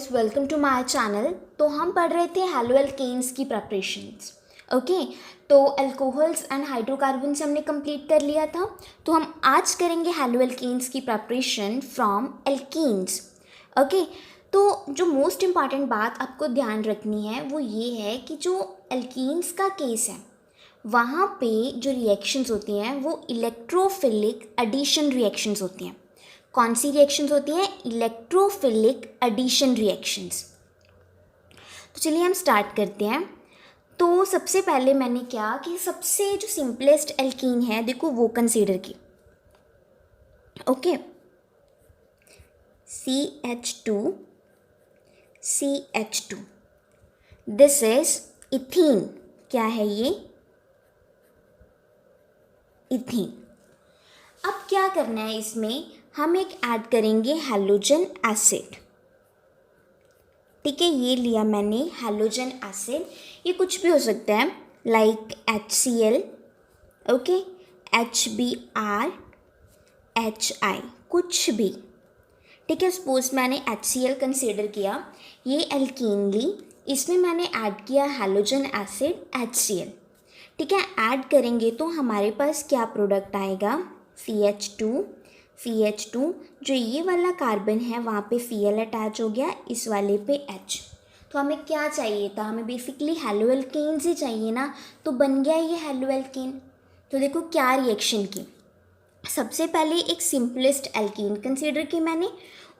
Guys, welcome to my channel. तो हम पढ़ रहे थे हैलो एल्केन्स की प्रिपरेशंस। ओके, तो अल्कोहल्स एंड हाइड्रोकार्बन्स हमने कंप्लीट कर लिया था। तो हम आज करेंगे हैलो एल्केन्स की प्रिपरेशन फ्रॉम एल्कीन्स। ओके, तो जो मोस्ट इम्पॉर्टेंट बात आपको ध्यान रखनी है वो ये है कि जो एल्कीन्स का केस है वहाँ पे जो रिएक्शंस होती हैं वो इलेक्ट्रोफिलिक एडिशन रिएक्शंस होती हैं। कौन सी रिएक्शंस होती हैं? Electrophilic addition reactions. तो चलिए हम स्टार्ट करते हैं। तो सबसे पहले मैंने क्या कि सबसे जो सिंपलेस्ट एल्कीन है देखो वो कंसीडर की। Okay, CH2 CH2, this is ethene. क्या है ये? इथीन। अब क्या करना है इसमें, हम एक ऐड करेंगे हैलोजन एसिड। ठीक है, ये लिया मैंने हैलोजन एसिड। ये कुछ भी हो सकता है like HCl, okay, HBr, HI, कुछ भी। ठीक है, सपोज मैंने HCl कंसीडर किया, ये एल्कीन ली, इसमें मैंने ऐड किया हैलोजन एसिड HCl। ठीक है, ऐड करेंगे तो हमारे पास क्या प्रोडक्ट आएगा? CH2 जो ये वाला कार्बन है वहाँ पे Cl अटैच हो गया, इस वाले पे H। तो हमें क्या चाहिए था? हमें बेसिकली हैलो एल्केन्स ही चाहिए ना, तो बन गया ये हैलो एल्केन। तो देखो क्या रिएक्शन की, सबसे पहले एक सिंपलेस्ट एल्कीन कंसीडर की मैंने,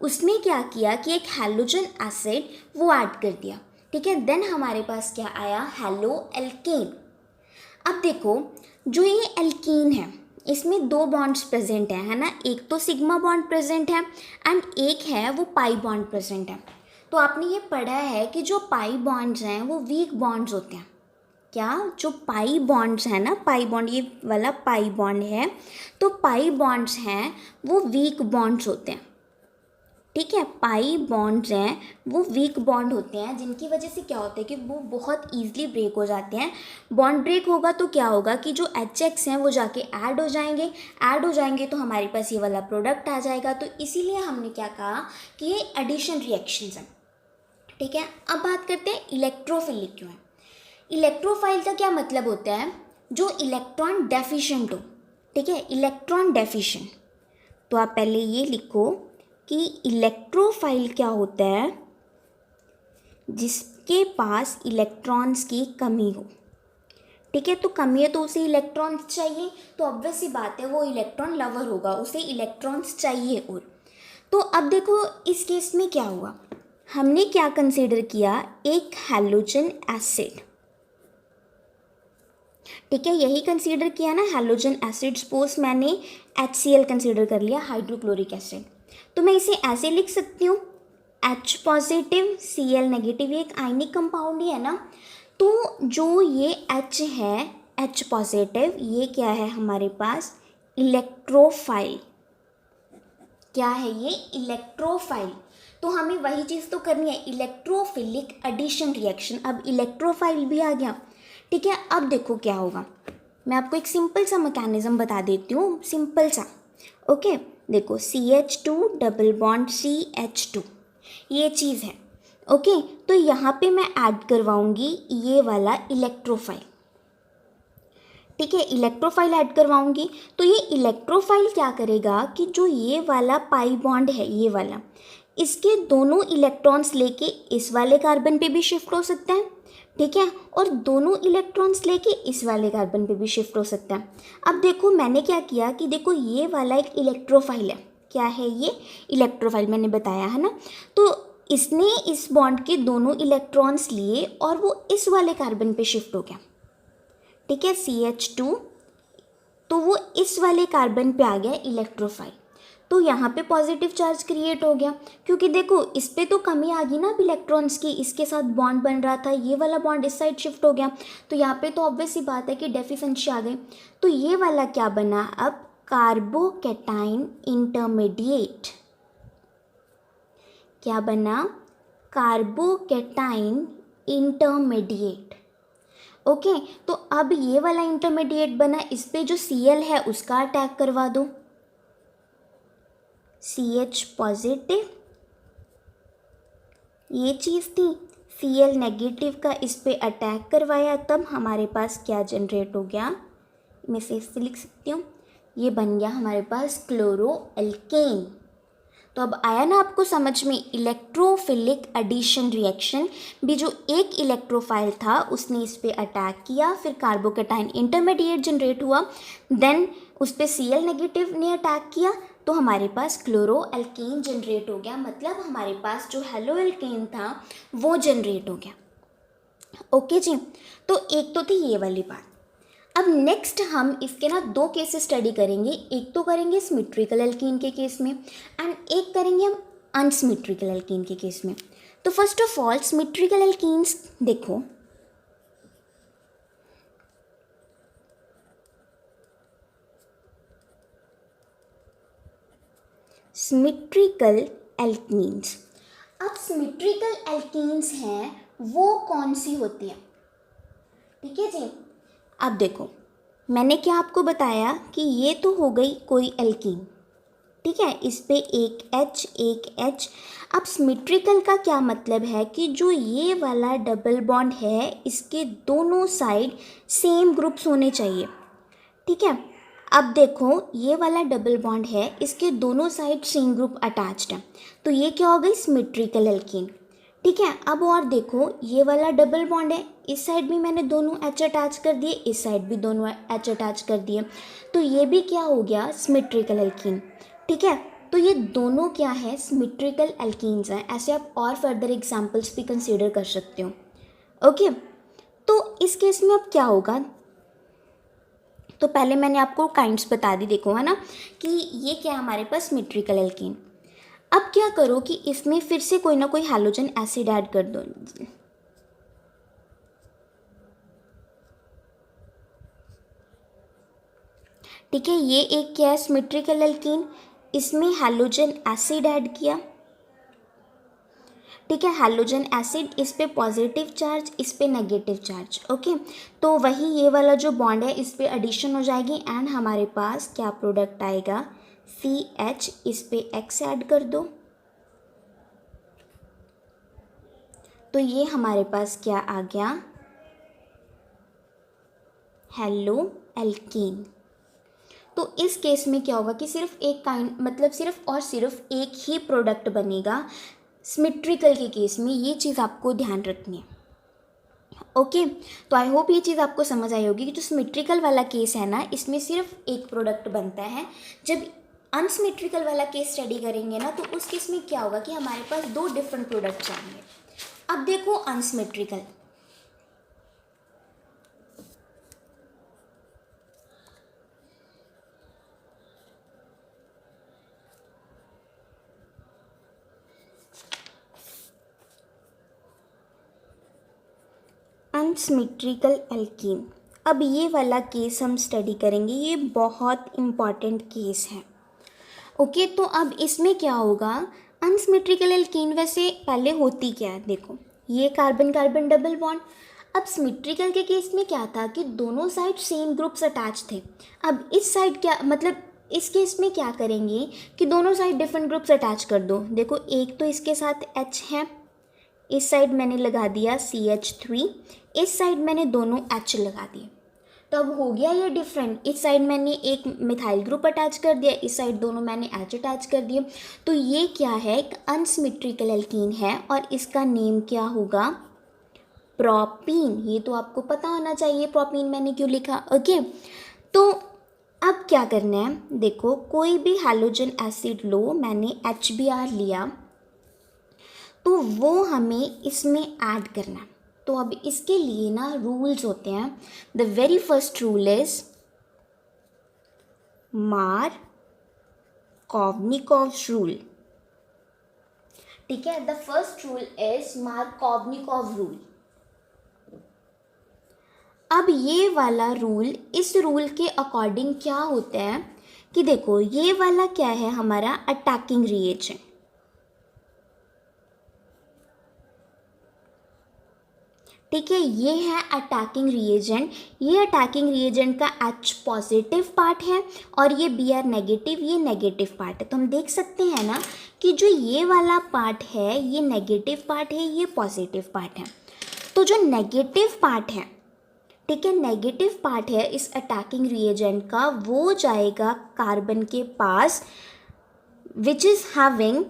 उसमें क्या किया कि एक हैलोजन एसिड वो ऐड कर दिया। ठीक है, देन हमारे पास क्या आया? Halo alkane. अब देखो जो ये एल्कीन है इसमें दो बॉन्ड्स प्रेजेंट हैं, है ना। एक तो सिग्मा बॉन्ड प्रेजेंट है एंड एक है वो पाई बॉन्ड प्रेजेंट है। तो आपने ये पढ़ा है कि जो पाई बॉन्ड्स हैं वो वीक बॉन्ड्स होते हैं। क्या? जो पाई बॉन्ड्स हैं ना, पाई बॉन्ड, ये वाला पाई बॉन्ड है, तो पाई बॉन्ड्स हैं वो वीक बॉन्ड्स होते हैं। ठीक है, पाई बॉन्ड्स हैं वो वीक बॉन्ड होते हैं, जिनकी वजह से क्या होता है कि वो बहुत ईजिली ब्रेक हो जाते हैं। बॉन्ड ब्रेक होगा तो क्या होगा कि जो HX हैं वो जाके ऐड हो जाएंगे तो हमारे पास ये वाला प्रोडक्ट आ जाएगा। तो इसीलिए हमने क्या कहा कि ये एडिशन रिएक्शंस हैं। ठीक है, अब बात करते हैं इलेक्ट्रोफिलिक क्यों है। इलेक्ट्रोफाइल का क्या मतलब होता है? जो इलेक्ट्रॉन डेफिशिएंट हो। ठीक है, इलेक्ट्रॉन डेफिशिएंट। तो आप पहले ये लिखो कि इलेक्ट्रोफाइल क्या होता है? जिसके पास इलेक्ट्रॉन्स की कमी हो। ठीक है, तो कमी है तो उसे इलेक्ट्रॉन्स चाहिए, तो ऑब्वियस सी बात है वो इलेक्ट्रॉन लवर होगा, उसे इलेक्ट्रॉन्स चाहिए। और तो अब देखो इस केस में क्या हुआ, हमने क्या कंसीडर किया? एक हैलोजन एसिड। ठीक है, यही कंसीडर किया ना हैलोजन एसिड। सपोज मैंने HCl कंसीडर कर लिया, हाइड्रोक्लोरिक एसिड। तो मैं इसे ऐसे लिख सकती हूँ H पॉजिटिव Cl नेगेटिव, ये एक आयनिक कंपाउंड ही है ना। तो जो ये H है, H पॉजिटिव, ये क्या है हमारे पास? इलेक्ट्रोफाइल। क्या है ये? इलेक्ट्रोफाइल। तो हमें वही चीज़ तो करनी है, इलेक्ट्रोफिलिक एडिशन रिएक्शन। अब इलेक्ट्रोफाइल भी आ गया। ठीक है, अब देखो क्या होगा, मैं आपको एक सिंपल सा मैकेनिज्म बता देती हूँ, सिंपल सा। ओके, देखो CH2 डबल बॉन्ड CH2, ये चीज़ है। ओके, तो यहाँ पे मैं ऐड करवाऊंगी ये वाला इलेक्ट्रोफाइल। ठीक है, इलेक्ट्रोफाइल ऐड करवाऊंगी तो ये इलेक्ट्रोफाइल क्या करेगा कि जो ये वाला पाई बॉन्ड है, ये वाला, इसके दोनों इलेक्ट्रॉन्स लेके इस वाले कार्बन पे भी शिफ्ट हो सकता है। ठीक है, और दोनों इलेक्ट्रॉन्स लेके इस वाले कार्बन पे भी शिफ्ट हो सकता है। अब देखो मैंने क्या किया कि देखो ये वाला एक इलेक्ट्रोफाइल है। क्या है ये? इलेक्ट्रोफाइल, मैंने बताया है ना। तो इसने इस बॉन्ड के दोनों इलेक्ट्रॉन्स लिए और वो इस वाले कार्बन पे शिफ्ट हो गया। ठीक है, CH2, तो वो इस वाले कार्बन पे आ गया इलेक्ट्रोफाइल। तो यहाँ पे पॉजिटिव चार्ज क्रिएट हो गया, क्योंकि देखो इस पे तो कमी आ गई ना अब इलेक्ट्रॉन्स की, इसके साथ बॉन्ड बन रहा था, ये वाला बॉन्ड इस साइड शिफ्ट हो गया, तो यहाँ पे तो ऑब्वियस सी बात है कि डेफिशिएंसी आ गई। तो ये वाला क्या बना अब? Carbocation intermediate. क्या बना? Carbocation intermediate. ओके, तो अब ये वाला इंटरमीडिएट बना, इस पे जो Cl है उसका अटैक करवा दो, CH पॉजिटिव, ये चीज़ थी, Cl नेगेटिव का इस पे अटैक करवाया, तब हमारे पास क्या जनरेट हो गया, मैं से इससे लिख सकती हूँ, ये बन गया हमारे पास क्लोरोएल्केन। तो अब आया ना आपको समझ में, इलेक्ट्रोफिलिक एडिशन रिएक्शन भी, जो एक इलेक्ट्रोफाइल था उसने इस पे अटैक किया, फिर कार्बोकेटाइन इंटरमीडिएट जनरेट हुआ, देन उस पे Cl नेगेटिव ने अटैक किया, तो हमारे पास क्लोरोएल्केन जनरेट हो गया, मतलब हमारे पास जो हेलोएल्केन था वो जनरेट हो गया। ओके जी, तो एक तो थी ये वाली बात। अब नेक्स्ट हम इसके ना दो केसेस स्टडी करेंगे, एक तो करेंगे सिमेट्रिकल एल्कीन के केस में एंड एक करेंगे हम अनसिमेट्रिकल एल्कीन के केस में। तो first of all symmetrical alkenes देखो, सिमेट्रिकल एल्कीन्स। अब सिमेट्रिकल एल्कीन्स हैं वो कौन सी होती हैं, ठीक है जी। अब देखो, मैंने क्या आपको बताया कि ये तो हो गई कोई एल्कीन, ठीक है, इस पे एक H एक H। अब सिमेट्रिकल का क्या मतलब है कि जो ये वाला डबल बॉन्ड है इसके दोनों साइड सेम ग्रुप्स होने चाहिए, ठीक है। अब देखो ये वाला डबल बॉन्ड है, इसके दोनों साइड सेम ग्रुप अटैच्ड है, तो ये क्या हो गई सिमेट्रिकल एल्कीन, ठीक है। अब और देखो ये वाला डबल बॉन्ड है, इस साइड भी मैंने दोनों H अटैच कर दिए, इस साइड भी दोनों H अटैच कर दिए, तो ये भी क्या हो गया सिमेट्रिकल एल्कीन, ठीक है। तो ये दोनों क्या है सिमेट्रिकल एल्कीन्स हैं। ऐसे आप और फर्दर एग्जांपल्स भी कंसीडर कर सकते हो। ओके, तो इस केस में अब क्या होगा, तो पहले मैंने आपको काइंड्स बता दी, देखो है ना कि ये क्या है हमारे पास सिमेट्रिकल एल्कीन। अब क्या करो कि इसमें फिर से कोई ना कोई हैलोजन एसिड ऐड कर दो, ठीक है। ये एक क्या है सिमेट्रिकल एल्कीन, इसमें हैलोजन एसिड ऐड किया, ठीक है। हैलोजन एसिड, इस पे पॉजिटिव चार्ज, इस पे नेगेटिव चार्ज, ओके। तो वही ये वाला जो बॉन्ड है इस पे एडिशन हो जाएगी एंड हमारे पास क्या प्रोडक्ट आएगा CH, इस पे X ऐड कर दो, तो ये हमारे पास क्या आ गया हेलो एल्कीन। तो इस केस में क्या होगा कि सिर्फ एक काइंड, मतलब सिर्फ और सिर्फ एक ही प्रोडक्ट बनेगा सिमेट्रिकल के केस में, ये चीज़ आपको ध्यान रखनी है। ओके, तो आई होप ये चीज़ आपको समझ आई होगी कि जो सिमेट्रिकल वाला केस है ना, इसमें सिर्फ एक प्रोडक्ट बनता है। जब अनसिमेट्रिकल वाला केस स्टडी करेंगे ना, तो उस केस में क्या होगा कि हमारे पास दो डिफरेंट प्रोडक्ट्स आएंगे। अब देखो अनसिमेट्रिकल, अनसिमेट्रिकल एल्कीन। अब ये वाला केस हम स्टडी करेंगे, ये बहुत इम्पॉर्टेंट केस है। ओके, तो अब इसमें क्या होगा, अनसिमेट्रिकल एल्कीन वैसे पहले होती क्या है, देखो ये कार्बन कार्बन डबल बॉन्ड। अब सिमेट्रिकल के केस में क्या था कि दोनों साइड सेम ग्रुप्स अटैच थे। अब इस साइड क्या मतलब, इस केस में क्या करेंगे कि दोनों साइड डिफरेंट ग्रुप्स अटैच कर दो। देखो एक तो इसके साथ H है, इस साइड मैंने लगा दिया CH3, इस साइड मैंने दोनों H लगा दिए, तो अब हो गया ये डिफरेंट। इस साइड मैंने एक मिथाइल ग्रुप अटैच कर दिया, इस साइड दोनों मैंने H अटैच कर दिए, तो ये क्या है एक अनसिमेट्रिकल एल्कीन है और इसका नेम क्या होगा प्रोपीन। ये तो आपको पता होना चाहिए प्रोपीन मैंने क्यों लिखा। ओके, तो अब क्या करना है, देखो कोई भी हैलोजन एसिड लो, मैंने HBr लिया, तो वो हमें इसमें ऐड करना है। तो अब इसके लिए ना रूल्स होते हैं। The very first rule is Markovnikov's rule, ठीक है। The first rule is Markovnikov rule. अब ये वाला रूल, इस रूल के अकॉर्डिंग क्या होता है कि देखो ये वाला क्या है हमारा अटैकिंग रिएजेंट, ठीक है, ये है अटैकिंग रिएजेंट। ये अटैकिंग रिएजेंट का H पॉजिटिव पार्ट है और ये Br नेगेटिव, ये नेगेटिव पार्ट है। तो हम देख सकते हैं ना कि जो ये वाला पार्ट है ये नेगेटिव पार्ट है, ये पॉजिटिव पार्ट है। तो जो नेगेटिव पार्ट है, ठीक है, नेगेटिव पार्ट है इस अटैकिंग रिएजेंट का, वो जाएगा कार्बन के पास विच इज़ हैविंग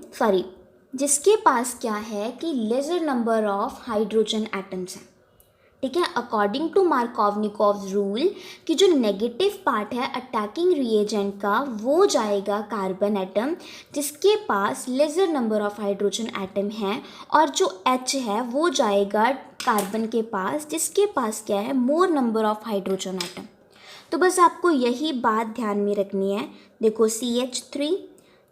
जिसके पास क्या है कि lesser number of hydrogen atoms हैं। ठीक है, अकॉर्डिंग टू मार्कोवनिकॉव्स रूल कि जो नेगेटिव पार्ट है अटैकिंग रिएजेंट का वो जाएगा कार्बन एटम जिसके पास lesser number of hydrogen atom है, और जो H है वो जाएगा कार्बन के पास जिसके पास क्या है मोर नंबर ऑफ हाइड्रोजन एटम। तो बस आपको यही बात ध्यान में रखनी है। देखो CH3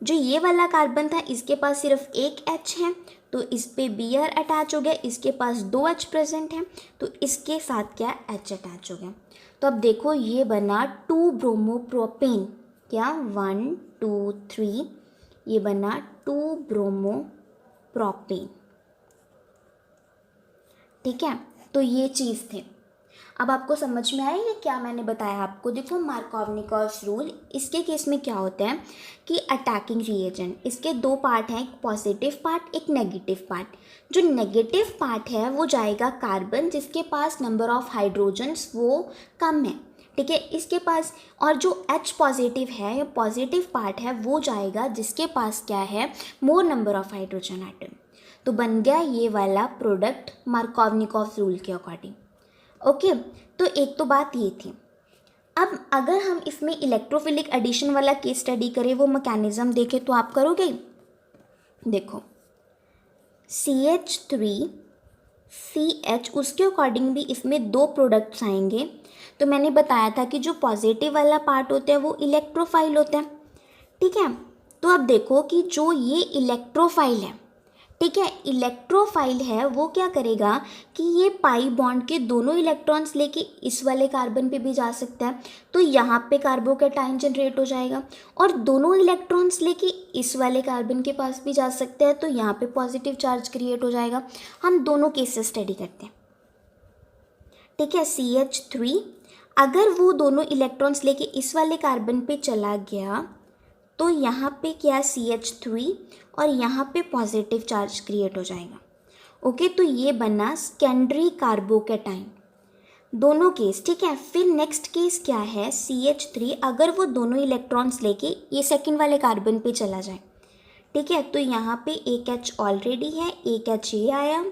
जो ये वाला कार्बन था इसके पास सिर्फ एक H है, तो इस पे Br अटैच हो गया, इसके पास 2 H प्रेजेंट है, तो इसके साथ क्या H अटैच हो गया। तो अब देखो ये बना 2 ब्रोमोप्रोपेन, क्या 1 2 3, ये बना 2 ब्रोमोप्रोपेन। ठीक है, तो ये चीज़ थे। अब आपको समझ में आया ये क्या मैंने बताया आपको। देखो मार्कोवनिकॉव्स रूल, इसके केस में क्या होता है कि अटैकिंग रिएजेंट, इसके 2 पार्ट हैं, एक पॉजिटिव पार्ट एक नेगेटिव पार्ट। जो नेगेटिव पार्ट है वो जाएगा कार्बन जिसके पास नंबर ऑफ हाइड्रोजन्स वो कम है। ठीक है, इसके पास, और जो H पॉजिटिव है या पॉजिटिव पार्ट है वो जाएगा जिसके पास क्या है मोर नंबर ऑफ हाइड्रोजन एटम। तो बन गया ये वाला प्रोडक्ट मार्कोवनिकॉव्स रूल के अकॉर्डिंग। ओके, तो एक तो बात ये थी। अब अगर हम इसमें इलेक्ट्रोफिलिक एडिशन वाला केस स्टडी करें, वो मैकेनिज्म देखें, तो आप करोगे। देखो CH3CH, उसके अकॉर्डिंग भी इसमें 2 प्रोडक्ट्स आएंगे। तो मैंने बताया था कि जो पॉजिटिव वाला पार्ट होता है वो इलेक्ट्रोफाइल होता है। ठीक है, तो अब देखो कि जो ये इलेक्ट्रोफाइल है, ठीक है, इलेक्ट्रोफाइल है वो क्या करेगा कि ये पाई बॉन्ड के दोनों इलेक्ट्रॉन्स लेके इस वाले कार्बन पे भी जा सकता है, तो यहाँ पे कार्बोकैटायन जनरेट हो जाएगा, और दोनों इलेक्ट्रॉन्स लेके इस वाले कार्बन के पास भी जा सकता है, तो यहाँ पे पॉजिटिव चार्ज क्रिएट हो जाएगा। हम दोनों केसेस स्टडी करते हैं। ठीक है, CH3 अगर वो दोनों इलेक्ट्रॉन्स लेके इस वाले कार्बन पे चला गया तो यहाँ पे क्या CH3 और यहाँ पे पॉजिटिव चार्ज क्रिएट हो जाएगा। ओके, तो ये बना सेकेंडरी कार्बोकैटायन, दोनों केस। ठीक है, फिर नेक्स्ट केस क्या है, CH3 अगर वो दोनों इलेक्ट्रॉन्स लेके ये सेकंड वाले कार्बन पे चला जाए। ठीक है, तो यहाँ पे एक H ऑलरेडी है, एक H ये आया,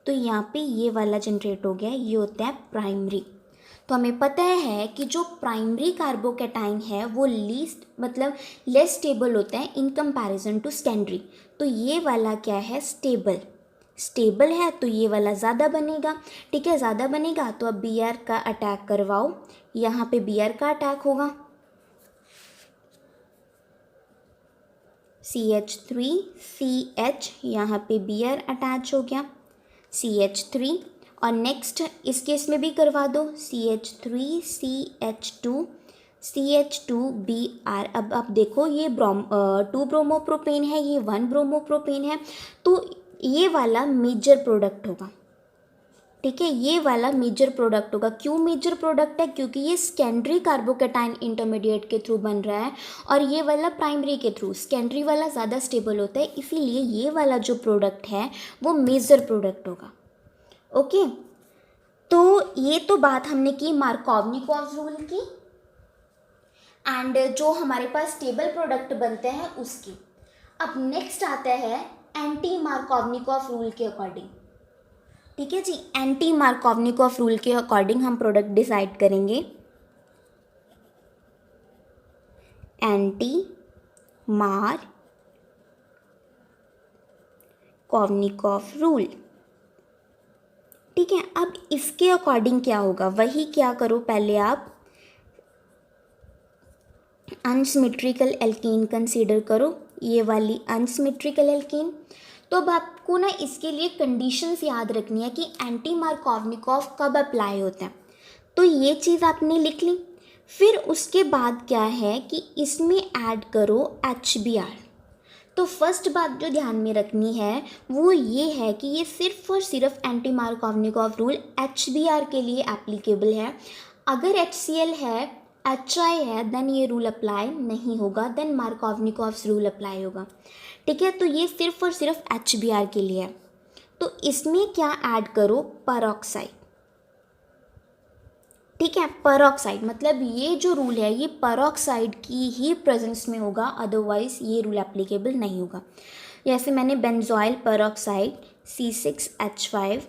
तो यहाँ पे ये वाला जनरेट हो गया, ये होता है प्राइमरी। तो हमें पता है कि जो प्राइमरी कार्बोकैटायन है वो लेस स्टेबल होता है इन कंपैरिजन टू सेकेंडरी। तो ये वाला क्या है, स्टेबल है, तो ये वाला ज़्यादा बनेगा। ठीक है, ज़्यादा बनेगा, तो अब Br का अटैक करवाओ, यहाँ पे Br का अटैक होगा, CH3CH, यहाँ पे Br अटैच हो गया, CH3, और नेक्स्ट इस केस में भी करवा दो, CH3CH2CH2Br। अब आप देखो ये 2 ब्रोमोप्रोपेन है, ये 1 ब्रोमोप्रोपेन है, तो ये वाला मेजर प्रोडक्ट होगा। ठीक है, ये वाला मेजर प्रोडक्ट होगा। क्यों मेजर प्रोडक्ट है, क्योंकि ये सेकेंडरी कार्बोकैटायन इंटरमीडिएट के थ्रू बन रहा है और ये वाला प्राइमरी के थ्रू। सेकेंडरी वाला ज़्यादा स्टेबल होता है, इसीलिए ये वाला जो प्रोडक्ट है वो मेजर प्रोडक्ट होगा। ओके, तो ये तो बात हमने की मार्कोवनिकॉव्स रूल की, एंड जो हमारे पास स्टेबल प्रोडक्ट बनते हैं उसकी। अब नेक्स्ट आता है एंटी मार्कोवनिकॉव रूल के अकॉर्डिंग। ठीक है जी, एंटी मार्कोवनिकॉव रूल के अकॉर्डिंग हम प्रोडक्ट डिसाइड करेंगे। Anti Markovnikov rule. ठीक है, अब इसके अकॉर्डिंग क्या होगा, वही क्या करो, पहले आप अनसिमेट्रिकल एल्कीन कंसीडर करो, ये वाली अनसिमेट्रिकल एल्कीन। तो अब आपको ना इसके लिए कंडीशंस याद रखनी है कि एंटी मार्कोवनिकॉव कब अप्लाई होता है, तो ये चीज़ आपने लिख ली। फिर उसके बाद क्या है कि इसमें ऐड करो HBr। तो फर्स्ट बात जो ध्यान में रखनी है वो ये है कि ये सिर्फ और सिर्फ एंटी मार्कोवनिकॉफ रूल HBr के लिए एप्लीकेबल है। अगर HCl है, HI है, देन ये रूल अप्लाई नहीं होगा, देन मार्कोवनिकॉफ्स रूल अप्लाई होगा। ठीक है, तो ये सिर्फ और सिर्फ HBr के लिए है। तो इसमें क्या ऐड करो, परऑक्साइड। ठीक है, परऑक्साइड मतलब ये जो रूल है ये परऑक्साइड की ही प्रेजेंस में होगा, अदरवाइज ये रूल एप्लीकेबल नहीं होगा। जैसे मैंने बेंजोइल परऑक्साइड C6H5,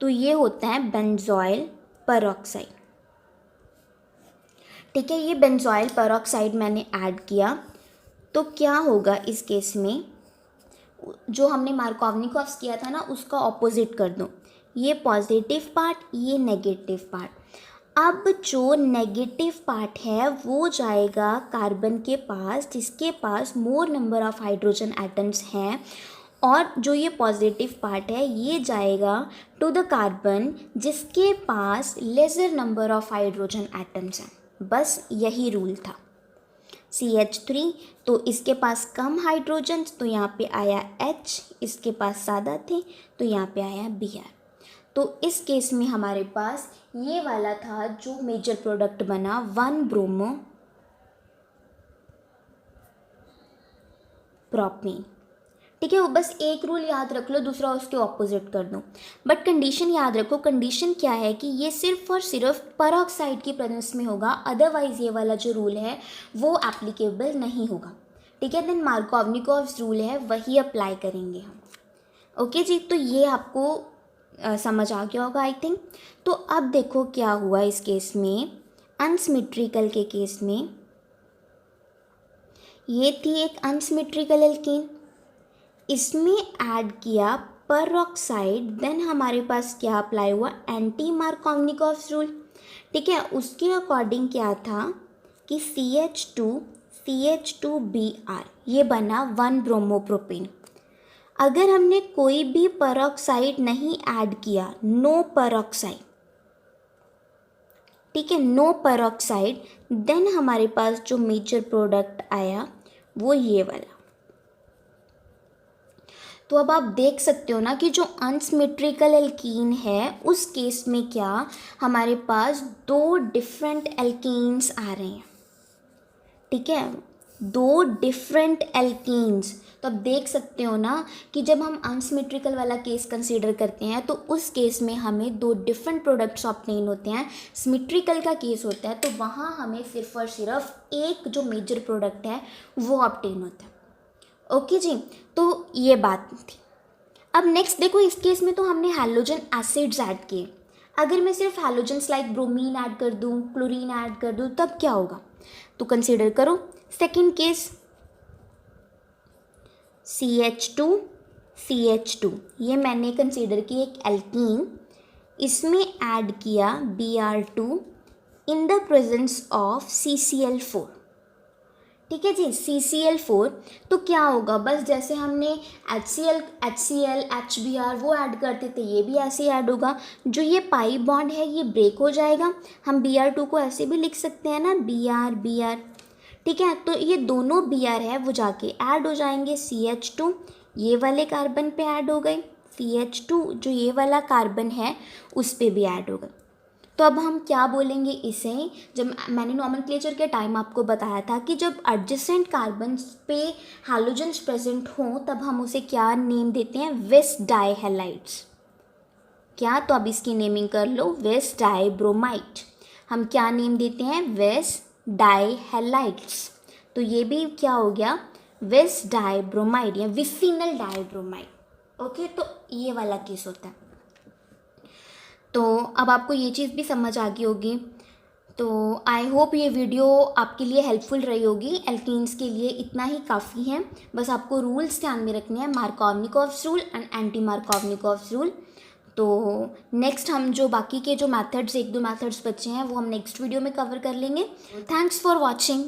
तो ये होता है बेंजोइल परऑक्साइड। ठीक है, ये बेंजोइल परऑक्साइड मैंने ऐड किया, तो क्या होगा इस केस में, जो हमने मार्कोवनिकॉफ्स किया था ना उसका ऑपोजिट कर दो, ये पॉजिटिव पार्ट, ये नेगेटिव पार्ट। अब जो नेगेटिव पार्ट है वो जाएगा कार्बन के पास जिसके पास more number of hydrogen atoms हैं, और जो ये पॉजिटिव पार्ट है ये जाएगा टू द कार्बन जिसके पास lesser number of hydrogen atoms हैं। बस यही रूल था। CH3 तो इसके पास कम हाइड्रोजन, तो यहाँ पे आया H, इसके पास ज़्यादा थे तो यहाँ पे आया Br। तो इस केस में हमारे पास ये वाला था जो मेजर प्रोडक्ट बना 1 ब्रोमो प्रोपेन। ठीक है, वो बस एक रूल याद रख लो, दूसरा उसके ऑपोजिट कर दो। बट कंडीशन याद रखो, कंडीशन क्या है कि ये सिर्फ और सिर्फ परऑक्साइड की प्रेजेंस में होगा, अदरवाइज ये वाला जो रूल है वो एप्लीकेबल नहीं होगा। ठीक है, देन मार्कोवनिकॉफ्स रूल है वही अप्लाई करेंगे हम। ओके जी, तो ये आपको समझ आ गया होगा आई थिंक। तो अब देखो क्या हुआ इस केस में, अनसिमेट्रिकल के केस में ये थी एक अनसिमेट्रिकल एल्कीन, इसमें ऐड किया परऑक्साइड, देन हमारे पास क्या अप्लाई हुआ, एंटी मार्कोवनिकॉफ्स रूल। ठीक है, उसके अकॉर्डिंग क्या था कि CH2CH2Br ये बना 1 ब्रोमोप्रोपेन। अगर हमने कोई भी परऑक्साइड नहीं ऐड किया, नो परऑक्साइड, ठीक है, नो परऑक्साइड, देन हमारे पास जो मेजर प्रोडक्ट आया वो ये वाला। तो अब आप देख सकते हो ना कि जो अनसिमेट्रिकल एल्कीन है उस केस में क्या हमारे पास 2 डिफरेंट एल्कीन्स आ रहे हैं। ठीक है, 2 डिफरेंट एल्कीन्स। तो आप देख सकते हो ना कि जब हम अनसिमेट्रिकल वाला केस कंसीडर करते हैं तो उस केस में हमें 2 डिफरेंट प्रोडक्ट्स ऑब्टेन होते हैं। सिमेट्रिकल का केस होता है तो वहाँ हमें सिर्फ और सिर्फ एक जो मेजर प्रोडक्ट है वो ऑब्टेन होता है। ओके जी, तो ये बात थी। अब नेक्स्ट देखो, इस केस में तो हमने हैलोजन एसिड्स ऐड किए। अगर मैं सिर्फ हैलोजन्स लाइक ब्रोमीन ऐड कर दूँ, क्लोरीन ऐड कर दूँ, तब क्या होगा, तो कंसीडर करो सेकेंड केस CH2CH2, ये मैंने कंसीडर की एक एल्कीन, इसमें ऐड किया Br2 in the presence of CCl4। ठीक है जी, CCl4, तो क्या होगा, बस जैसे हमने HCl HBr वो ऐड करते थे ये भी ऐसे ही ऐड होगा। जो ये पाई बॉन्ड है ये ब्रेक हो जाएगा, हम Br2 को ऐसे भी लिख सकते हैं ना, Br। ठीक है, तो ये दोनों Br है वो जाके ऐड हो जाएंगे CH2, ये वाले कार्बन पे ऐड हो गए, CH2 जो ये वाला कार्बन है उस पे भी ऐड हो गए। तो अब हम क्या बोलेंगे इसे, जब मैंने नॉमेनक्लेचर के टाइम आपको बताया था कि जब एडजेसेंट कार्बन पे हैलोजन्स प्रेजेंट हों तब हम उसे क्या नेम देते हैं, विस डाई हैलाइड्स। क्या, तो अब इसकी नेमिंग कर लो, विस डाई ब्रोमाइड। हम क्या नेम देते हैं, विस डाई हैलाइड्स। तो ये भी क्या हो गया, विस डाई ब्रोमाइड या विसिनल डाई ब्रोमाइड। ओके, तो ये वाला केस होता है। तो अब आपको ये चीज़ भी समझ आ गई होगी। तो आई होप ये वीडियो आपके लिए हेल्पफुल रही होगी। एल्कीन्स के लिए इतना ही काफ़ी है, बस आपको रूल्स ध्यान में रखने हैं, मार्कोवनिकॉफ्स रूल एंड एंटी मार्कोवनिकॉफ्स रूल। तो नेक्स्ट हम जो बाकी के जो मेथड्स, 1-2 मेथड्स बचे हैं वो हम नेक्स्ट वीडियो में कवर कर लेंगे। Thanks for watching.